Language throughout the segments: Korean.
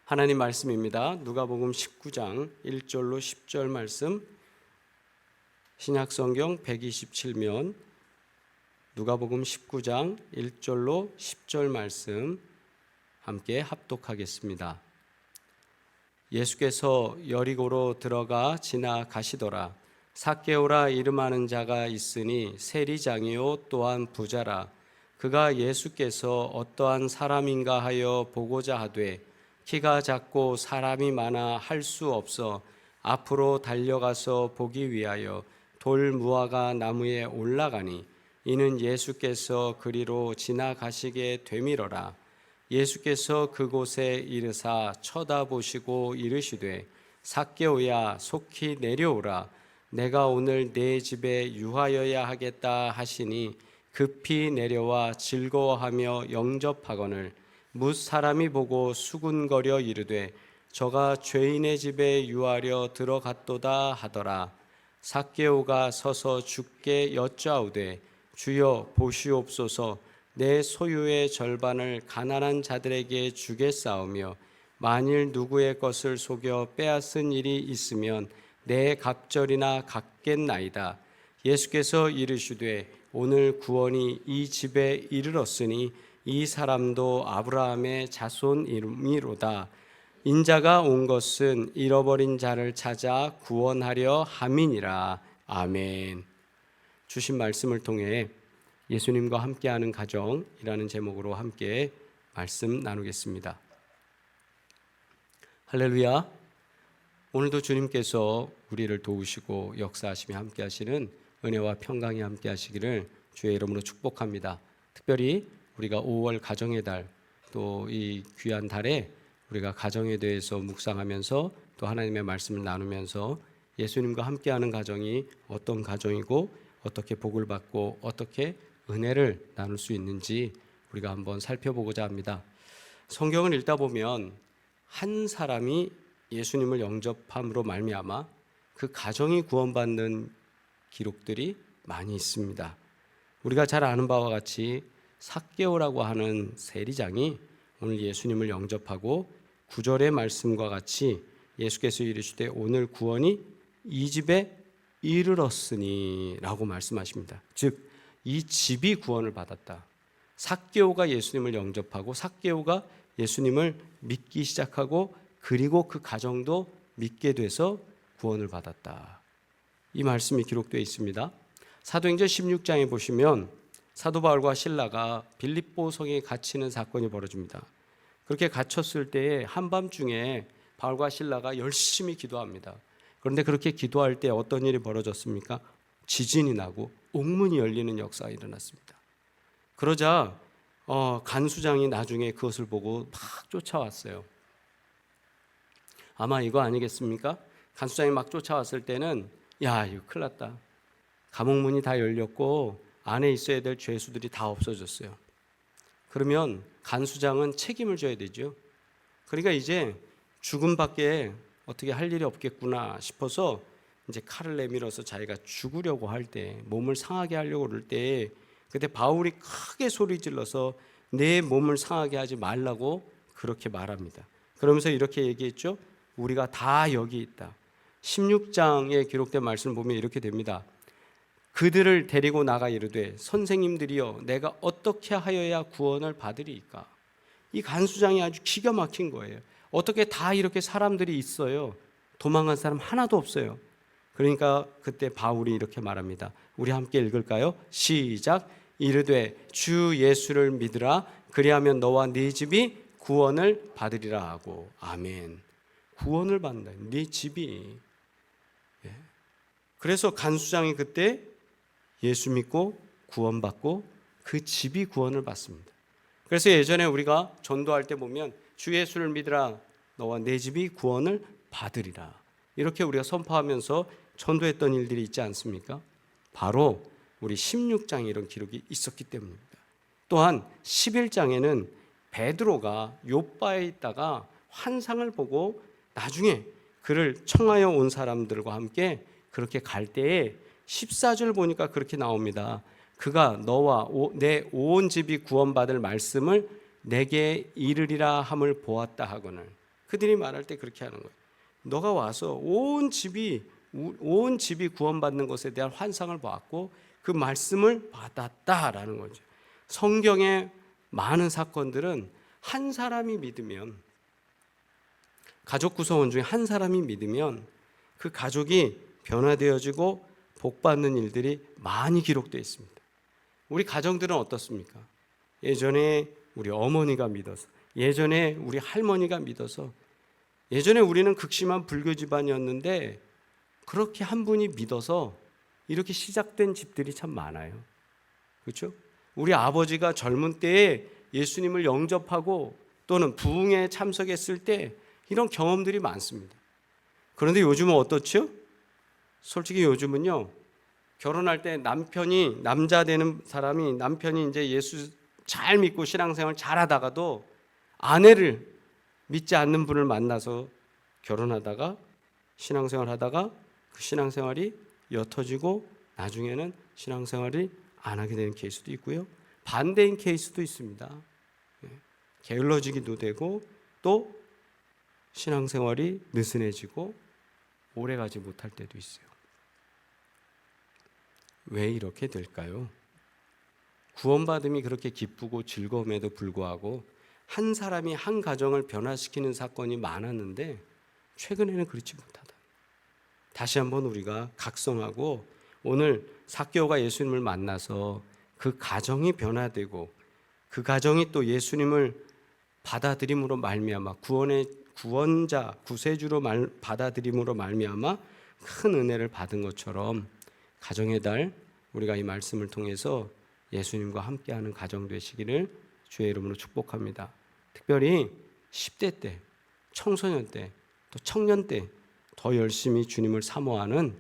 하나님 말씀입니다. 누가복음 19장 1절로 10절 말씀, 신약성경 127면 누가복음 19장 1절로 10절 말씀 함께 합독하겠습니다. 예수께서 여리고로 들어가 지나가시더라. 삭개오라 이름하는 자가 있으니 세리장이요 또한 부자라. 그가 예수께서 어떠한 사람인가 하여 보고자 하되 키가 작고 사람이 많아 할 수 없어 앞으로 달려가서 보기 위하여 돌 무화과 나무에 올라가니 이는 예수께서 그리로 지나가시게 되밀어라. 예수께서 그곳에 이르사 쳐다보시고 이르시되 삭개오야 속히 내려오라. 내가 오늘 네 집에 유하여야 하겠다 하시니 급히 내려와 즐거워하며 영접하거늘 뭇 사람이 보고 수군거려 이르되 저가 죄인의 집에 유하려 들어갔도다 하더라. 삭개오가 서서 주께 여짜오되 주여 보시옵소서. 내 소유의 절반을 가난한 자들에게 주겠사오며 만일 누구의 것을 속여 빼앗은 일이 있으면 내 갑절이나 갚겠나이다. 예수께서 이르시되 오늘 구원이 이 집에 이르렀으니 이 사람도 아브라함의 자손이로다. 인자가 온 것은 잃어버린 자를 찾아 구원하려 함이니라. 아멘. 주신 말씀을 통해 예수님과 함께하는 가정이라는 제목으로 함께 말씀 나누겠습니다. 할렐루야. 오늘도 주님께서 우리를 도우시고 역사하시며 함께하시는 은혜와 평강이 함께하시기를 주의 이름으로 축복합니다. 특별히 우리가 5월 가정의 달, 또 이 귀한 달에 우리가 가정에 대해서 묵상하면서 또 하나님의 말씀을 나누면서 예수님과 함께하는 가정이 어떤 가정이고 어떻게 복을 받고 어떻게 은혜를 나눌 수 있는지 우리가 한번 살펴보고자 합니다. 성경을 읽다 보면 한 사람이 예수님을 영접함으로 말미암아 그 가정이 구원받는 기록들이 많이 있습니다. 우리가 잘 아는 바와 같이 삭개오라고 하는 세리장이 오늘 예수님을 영접하고 9절의 말씀과 같이 예수께서 이르시되 오늘 구원이 이 집에 이르렀으니 라고 말씀하십니다. 즉 이 집이 구원을 받았다. 삭개오가 예수님을 영접하고 삭개오가 예수님을 믿기 시작하고 그리고 그 가정도 믿게 돼서 구원을 받았다. 이 말씀이 기록되어 있습니다. 사도행전 16장에 보시면 사도 바울과 실라가 빌립보 성에 갇히는 사건이 벌어집니다. 그렇게 갇혔을 때에 한밤중에 바울과 실라가 열심히 기도합니다. 그런데 그렇게 기도할 때 어떤 일이 벌어졌습니까? 지진이 나고 옥문이 열리는 역사가 일어났습니다. 그러자 간수장이 나중에 그것을 보고 막 쫓아왔어요. 아마 이거 아니겠습니까? 간수장이 막 쫓아왔을 때는 야, 이거 큰일 났다. 감옥문이 다 열렸고 안에 있어야 될 죄수들이 다 없어졌어요. 그러면 간수장은 책임을 져야 되죠. 그러니까 이제 죽음밖에 어떻게 할 일이 없겠구나 싶어서 이제 칼을 내밀어서 자기가 죽으려고 할 때, 몸을 상하게 하려고 그럴 때 그때 바울이 크게 소리 질러서 내 몸을 상하게 하지 말라고 그렇게 말합니다. 그러면서 이렇게 얘기했죠. 우리가 다 여기 있다. 16장에 기록된 말씀을 보면 이렇게 됩니다. 그들을 데리고 나가 이르되 선생님들이여 내가 어떻게 하여야 구원을 받으리이까. 이 간수장이 아주 기가 막힌 거예요. 어떻게 다 이렇게 사람들이 있어요. 도망간 사람 하나도 없어요. 그러니까 그때 바울이 이렇게 말합니다. 우리 함께 읽을까요? 시작. 이르되 주 예수를 믿으라. 그리하면 너와 네 집이 구원을 받으리라 하고. 아멘. 구원을 받는다. 네 집이. 그래서 간수장이 그때 예수 믿고 구원받고 그 집이 구원을 받습니다. 그래서 예전에 우리가 전도할 때 보면 주 예수를 믿으라. 너와 내 집이 구원을 받으리라. 이렇게 우리가 선포하면서 전도했던 일들이 있지 않습니까? 바로 우리 16장에 이런 기록이 있었기 때문입니다. 또한 11장에는 베드로가 욥바에 있다가 환상을 보고 나중에 그를 청하여 온 사람들과 함께 그렇게 갈 때에 14절 보니까 그렇게 나옵니다. 그가 너와 내 온 집이 구원받을 말씀을 내게 이르리라 함을 보았다 하거늘. 그들이 말할 때 그렇게 하는 거예요. 너가 와서 온 집이 구원받는 것에 대한 환상을 보았고 그 말씀을 받았다라는 거죠. 성경의 많은 사건들은 한 사람이 믿으면, 가족 구성원 중에 한 사람이 믿으면 그 가족이 변화되어지고 복받는 일들이 많이 기록되어 있습니다. 우리 가정들은 어떻습니까? 예전에 우리 어머니가 믿어서, 예전에 우리 할머니가 믿어서, 예전에 우리는 극심한 불교 집안이었는데 그렇게 한 분이 믿어서 이렇게 시작된 집들이 참 많아요. 그렇죠? 우리 아버지가 젊은 때에 예수님을 영접하고 또는 부흥에 참석했을 때 이런 경험들이 많습니다. 그런데 요즘은 어떻죠? 솔직히 요즘은요, 결혼할 때 남자 되는 사람이, 남편이 이제 예수 잘 믿고 신앙생활 잘 하다가도 아내를 믿지 않는 분을 만나서 결혼하다가 신앙생활 하다가 그 신앙생활이 옅어지고 나중에는 신앙생활이 안 하게 되는 케이스도 있고요. 반대인 케이스도 있습니다. 게을러지기도 되고 또 신앙생활이 느슨해지고 오래가지 못할 때도 있어요. 왜 이렇게 될까요? 구원받음이 그렇게 기쁘고 즐거움에도 불구하고 한 사람이 한 가정을 변화시키는 사건이 많았는데 최근에는 그렇지 못하다. 다시 한번 우리가 각성하고 오늘 삭개오가 예수님을 만나서 그 가정이 변화되고 그 가정이 또 예수님을 받아들임으로 말미암아 구원의 구원자 구세주로 받아들임으로 말미암아 큰 은혜를 받은 것처럼 가정의 달 우리가 이 말씀을 통해서 예수님과 함께하는 가정 되시기를 주의 이름으로 축복합니다. 특별히 10대 때, 청소년 때, 또 청년 때 더 열심히 주님을 사모하는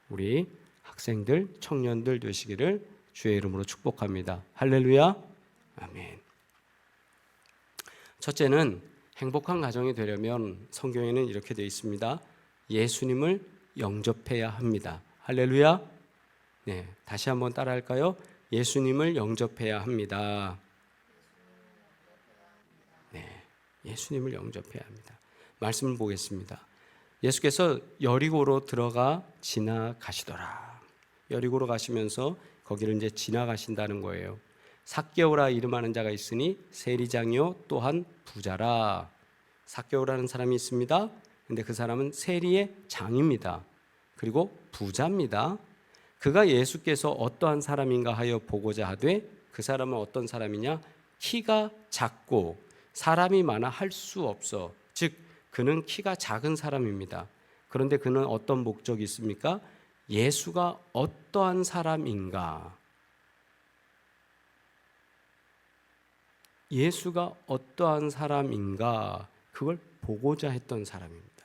우리 학생들, 청년들 되시기를 주의 이름으로 축복합니다. 할렐루야, 아멘. 첫째는 행복한 가정이 되려면 성경에는 이렇게 되어 있습니다. 예수님을 영접해야 합니다. 할렐루야. 네, 다시 한번 따라할까요? 예수님을 영접해야 합니다. 네, 예수님을 영접해야 합니다. 말씀을 보겠습니다. 예수께서 여리고로 들어가 지나가시더라. 여리고로 가시면서 거기를 이제 지나가신다는 거예요. 삭개오라 이름하는 자가 있으니 세리장이요 또한 부자라. 삭개오라는 사람이 있습니다. 근데 그 사람은 세리의 장입니다. 그리고 부자입니다. 그가 예수께서 어떠한 사람인가 하여 보고자 하되 그 사람은 어떤 사람이냐? 키가 작고 사람이 많아 할 수 없어. 즉 그는 키가 작은 사람입니다. 그런데 그는 어떤 목적이 있습니까? 예수가 어떠한 사람인가? 예수가 어떠한 사람인가? 그걸 보고자 했던 사람입니다.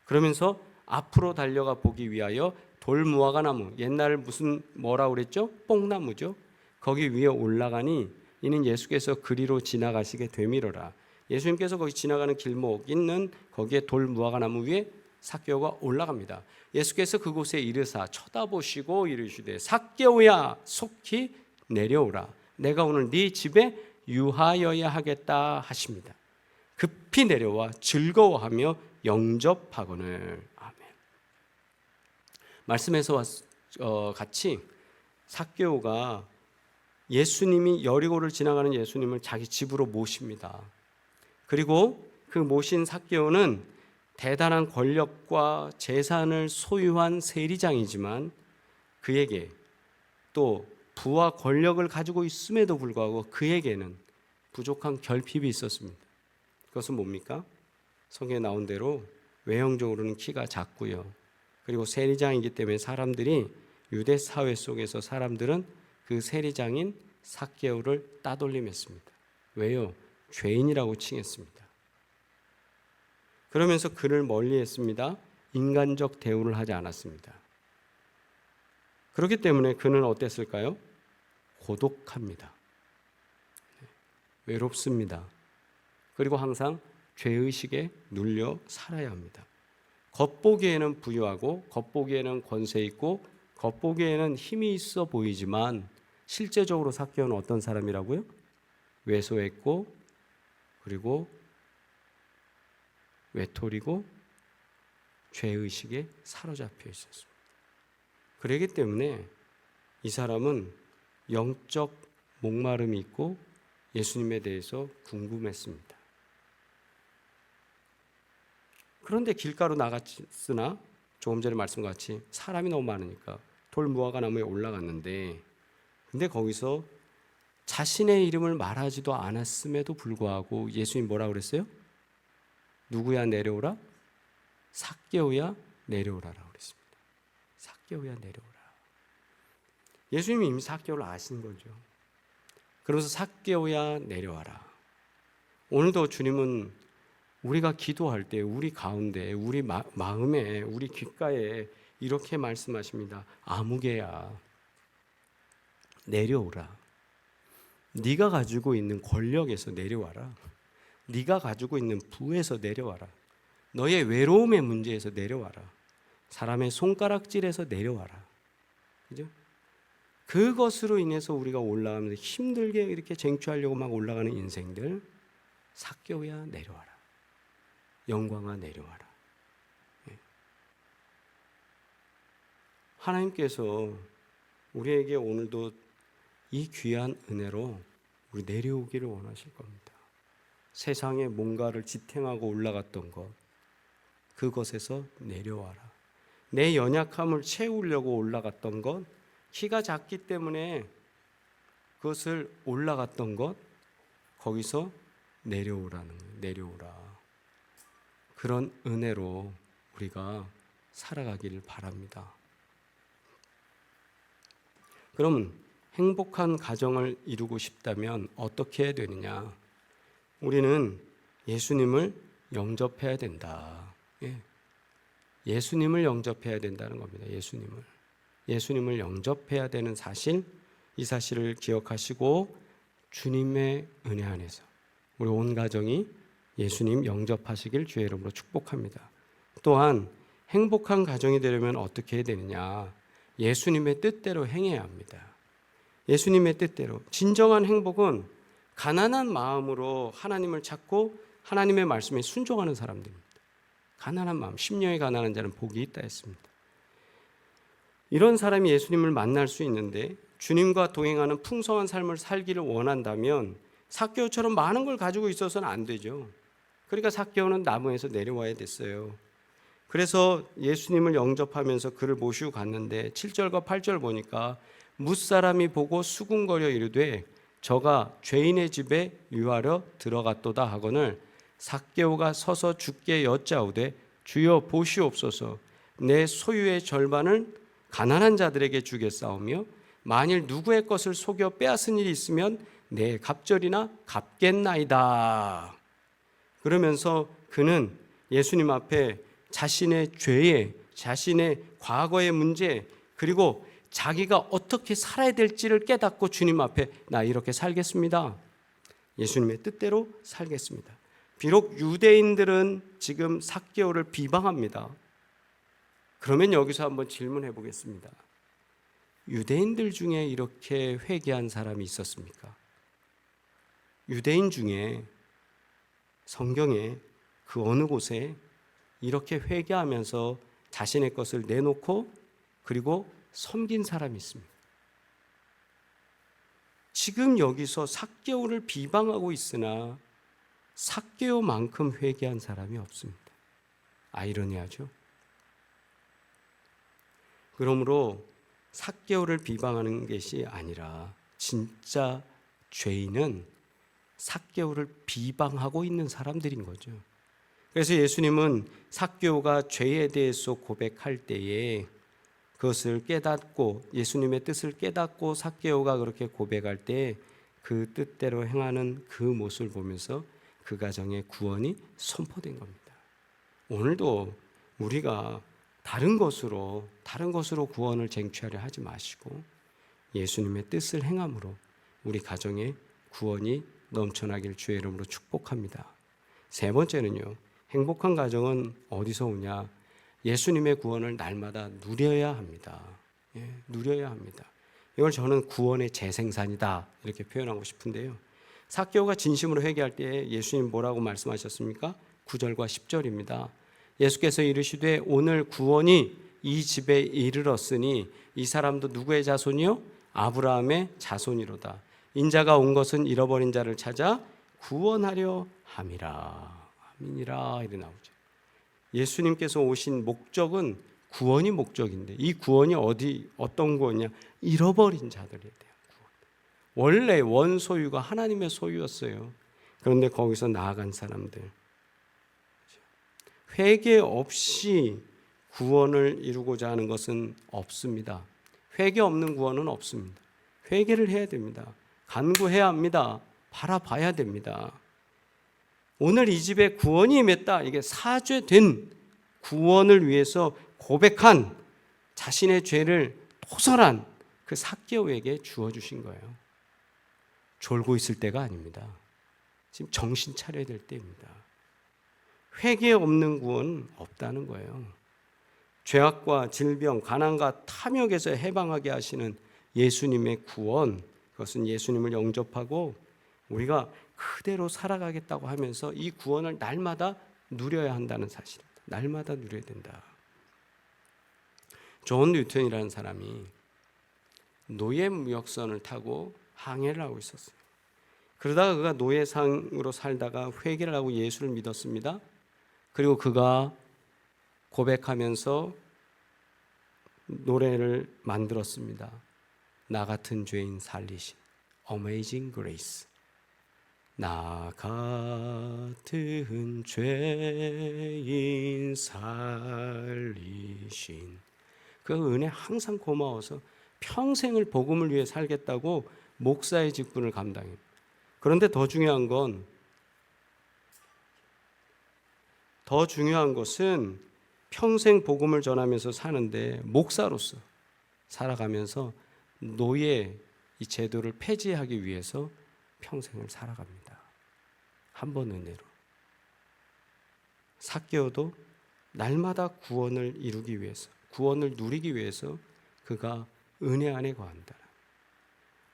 그러면서 앞으로 달려가 보기 위하여 돌무화과 나무, 옛날 무슨 뭐라고 그랬죠? 뽕나무죠. 거기 위에 올라가니 이는 예수께서 그리로 지나가시게 되밀어라. 예수님께서 거기 지나가는 길목 있는 거기에 돌무화과 나무 위에 삭개오가 올라갑니다. 예수께서 그곳에 이르사 쳐다보시고 이르시되 삭개오야 속히 내려오라. 내가 오늘 네 집에 유하여야 하겠다 하십니다. 급히 내려와 즐거워하며 영접하거늘. 아멘. 말씀에서 같이 삭개오가 예수님이 여리고를 지나가는 예수님을 자기 집으로 모십니다. 그리고 그 모신 삭개오는 대단한 권력과 재산을 소유한 세리장이지만 그에게 또 부와 권력을 가지고 있음에도 불구하고 그에게는 부족한 결핍이 있었습니다. 그것은 뭡니까? 성경에 나온 대로 외형적으로는 키가 작고요. 그리고 세리장이기 때문에 사람들이 유대 사회 속에서 사람들은 그 세리장인 삭개오를 따돌림했습니다. 왜요? 죄인이라고 칭했습니다. 그러면서 그를 멀리했습니다. 인간적 대우를 하지 않았습니다. 그렇기 때문에 그는 어땠을까요? 고독합니다. 외롭습니다. 그리고 항상 죄의식에 눌려 살아야 합니다. 겉보기에는 부유하고 겉보기에는 권세 있고 겉보기에는 힘이 있어 보이지만 실제적으로 삭개오는 어떤 사람이라고요? 왜소했고 그리고 외톨이고 죄의식에 사로잡혀 있었습니다. 그렇기 때문에 이 사람은 영적 목마름이 있고 예수님에 대해서 궁금했습니다. 그런데 길가로 나갔으나 조금 전에 말씀같이 사람이 너무 많으니까 돌무화과 나무에 올라갔는데, 근데 거기서 자신의 이름을 말하지도 않았음에도 불구하고 예수님 뭐라 그랬어요? 누구야 내려오라? 삭개오야 내려오라라고 그랬습니다. 삭개오야 내려오라. 예수님이 이미 삭개오를 아신 거죠. 그러면서 삭개오야 내려와라. 오늘도 주님은 우리가 기도할 때 우리 가운데, 우리 마음에, 우리 귓가에 이렇게 말씀하십니다. 아무개야 내려오라. 네가 가지고 있는 권력에서 내려와라. 네가 가지고 있는 부에서 내려와라. 너의 외로움의 문제에서 내려와라. 사람의 손가락질에서 내려와라. 그죠? 그것으로 인해서 우리가 올라가면서 힘들게 이렇게 쟁취하려고 막 올라가는 인생들, 삭개오야 내려와라. 영광아 내려와라. 하나님께서 우리에게 오늘도 이 귀한 은혜로 우리 내려오기를 원하실 겁니다. 세상에 뭔가를 지탱하고 올라갔던 것, 그것에서 내려와라. 내 연약함을 채우려고 올라갔던 것, 키가 작기 때문에 그것을 올라갔던 것, 거기서 내려오라는 거예요. 내려오라. 그런 은혜로 우리가 살아가기를 바랍니다. 그럼 행복한 가정을 이루고 싶다면 어떻게 해야 되느냐? 우리는 예수님을 영접해야 된다. 예수님을 영접해야 된다는 겁니다. 예수님을 영접해야 되는 사실, 이 사실을 기억하시고 주님의 은혜 안에서 우리 온 가정이 예수님 영접하시길 주의 이름으로 축복합니다. 또한 행복한 가정이 되려면 어떻게 해야 되느냐? 예수님의 뜻대로 행해야 합니다. 예수님의 뜻대로. 진정한 행복은 가난한 마음으로 하나님을 찾고 하나님의 말씀에 순종하는 사람들입니다. 가난한 마음, 심령이 가난한 자는 복이 있다 했습니다. 이런 사람이 예수님을 만날 수 있는데, 주님과 동행하는 풍성한 삶을 살기를 원한다면 삭개오처럼 많은 걸 가지고 있어서는 안 되죠. 그러니까 삭개오는 나무에서 내려와야 됐어요. 그래서 예수님을 영접하면서 그를 모시고 갔는데 7절과 8절 보니까 뭇사람이 보고 수군거려 이르되 저가 죄인의 집에 유하려 들어갔도다 하거늘 삭개오가 서서 주께 여짜오되 주여 보시옵소서, 내 소유의 절반을 가난한 자들에게 주겠사오며 만일 누구의 것을 속여 빼앗은 일이 있으면 내 갑절이나 갚겠나이다. 그러면서 그는 예수님 앞에 자신의 죄에, 자신의 과거의 문제, 그리고 자기가 어떻게 살아야 될지를 깨닫고 주님 앞에 나 이렇게 살겠습니다. 예수님의 뜻대로 살겠습니다. 비록 유대인들은 지금 삭개오를 비방합니다. 그러면 여기서 한번 질문해 보겠습니다. 유대인들 중에 이렇게 회개한 사람이 있었습니까? 유대인 중에 성경에 그 어느 곳에 이렇게 회개하면서 자신의 것을 내놓고 그리고 섬긴 사람이 있습니다. 지금 여기서 삭개오를 비방하고 있으나 삭개오만큼 회개한 사람이 없습니다. 아이러니하죠? 그러므로 삭개오를 비방하는 것이 아니라 진짜 죄인은 삭개오를 비방하고 있는 사람들인 거죠. 그래서 예수님은 삭개오가 죄에 대해서 고백할 때에 그것을 깨닫고 예수님의 뜻을 깨닫고 삭개오가 그렇게 고백할 때 그 뜻대로 행하는 그 모습을 보면서 그 가정의 구원이 선포된 겁니다. 오늘도 우리가 다른 것으로 구원을 쟁취하려 하지 마시고 예수님의 뜻을 행함으로 우리 가정의 구원이 넘쳐나길 주의 이름으로 축복합니다. 세 번째는요, 행복한 가정은 어디서 오냐? 예수님의 구원을 날마다 누려야 합니다. 누려야 합니다. 이걸 저는 구원의 재생산이다 이렇게 표현하고 싶은데요. 삭개오가 진심으로 회개할 때 예수님 뭐라고 말씀하셨습니까? 9절과 10절입니다. 예수께서 이르시되 오늘 구원이 이 집에 이르렀으니 이 사람도 누구의 자손이요? 아브라함의 자손이로다. 인자가 온 것은 잃어버린 자를 찾아 구원하려 함이라. 아멘이라. 이래 나오죠. 예수님께서 오신 목적은 구원이 목적인데 이 구원이 어떤 구원이냐? 잃어버린 자들에 대한 구원. 원래 원소유가 하나님의 소유였어요. 그런데 거기서 나아간 사람들, 회개 없이 구원을 이루고자 하는 것은 없습니다. 회개 없는 구원은 없습니다. 회개를 해야 됩니다. 간구해야 합니다. 바라봐야 됩니다. 오늘 이 집에 구원이 임했다. 이게 사죄된 구원을 위해서 고백한 자신의 죄를 토설한 그 삭개오에게 주어주신 거예요. 졸고 있을 때가 아닙니다. 지금 정신 차려야 될 때입니다. 회개 없는 구원은 없다는 거예요. 죄악과 질병, 가난과 탐욕에서 해방하게 하시는 예수님의 구원, 그것은 예수님을 영접하고 우리가 그대로 살아가겠다고 하면서 이 구원을 날마다 누려야 한다는 사실입니다. 날마다 누려야 된다. 존 뉴턴이라는 사람이 노예무역선을 타고 항해를 하고 있었어요. 그러다가 그가 노예상으로 살다가 회개를 하고 예수를 믿었습니다. 그리고 그가 고백하면서 노래를 만들었습니다. 나 같은 죄인 살리신 Amazing Grace. 나 같은 죄인 살리신 그 은혜 항상 고마워서 평생을 복음을 위해 살겠다고 목사의 직분을 감당해요. 그런데 더 중요한 것은 평생 복음을 전하면서 사는데 목사로서 살아가면서 노예 이 제도를 폐지하기 위해서 평생을 살아갑니다. 한 번 은혜로. 삭개오도 날마다 구원을 이루기 위해서, 구원을 누리기 위해서 그가 은혜 안에 거한다.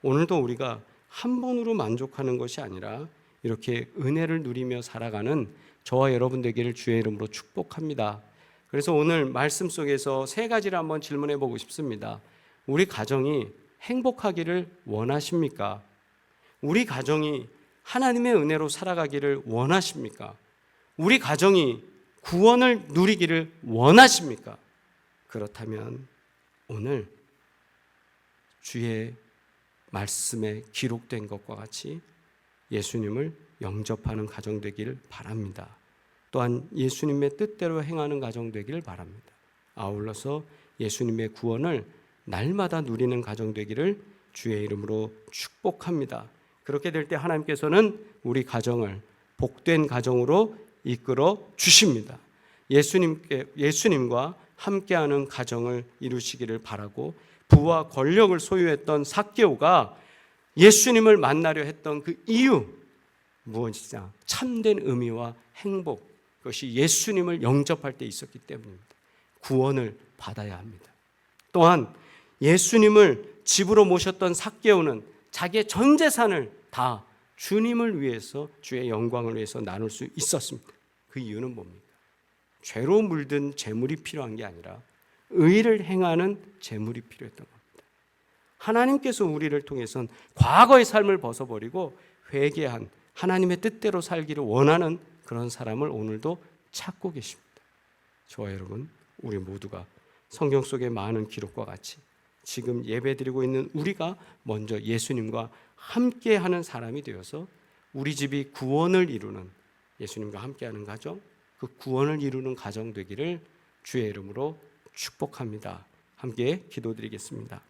오늘도 우리가 한 번으로 만족하는 것이 아니라 이렇게 은혜를 누리며 살아가는 저와 여러분 되기를 주의 이름으로 축복합니다. 그래서 오늘 말씀 속에서 세 가지를 한번 질문해 보고 싶습니다. 우리 가정이 행복하기를 원하십니까? 우리 가정이 하나님의 은혜로 살아가기를 원하십니까? 우리 가정이 구원을 누리기를 원하십니까? 그렇다면 오늘 주의 말씀에 기록된 것과 같이 예수님을 영접하는 가정 되기를 바랍니다. 또한 예수님의 뜻대로 행하는 가정 되기를 바랍니다. 아울러서 예수님의 구원을 날마다 누리는 가정 되기를 주의 이름으로 축복합니다. 그렇게 될 때 하나님께서는 우리 가정을 복된 가정으로 이끌어 주십니다. 예수님과 함께하는 가정을 이루시기를 바라고, 부와 권력을 소유했던 삭개오가 예수님을 만나려 했던 그 이유 무엇이냐? 참된 의미와 행복, 그것이 예수님을 영접할 때 있었기 때문입니다. 구원을 받아야 합니다. 또한 예수님을 집으로 모셨던 삭개오는 자기의 전 재산을 다 주님을 위해서, 주의 영광을 위해서 나눌 수 있었습니다. 그 이유는 뭡니까? 죄로 물든 재물이 필요한 게 아니라 의를 행하는 재물이 필요했던 겁니다. 하나님께서 우리를 통해서는 과거의 삶을 벗어버리고 회개한 하나님의 뜻대로 살기를 원하는 그런 사람을 오늘도 찾고 계십니다. 저와 여러분, 우리 모두가 성경 속의 많은 기록과 같이 지금 예배드리고 있는 우리가 먼저 예수님과 함께하는 사람이 되어서 우리 집이 구원을 이루는, 예수님과 함께하는 가정, 그 구원을 이루는 가정 되기를 주의 이름으로 축복합니다. 함께 기도드리겠습니다.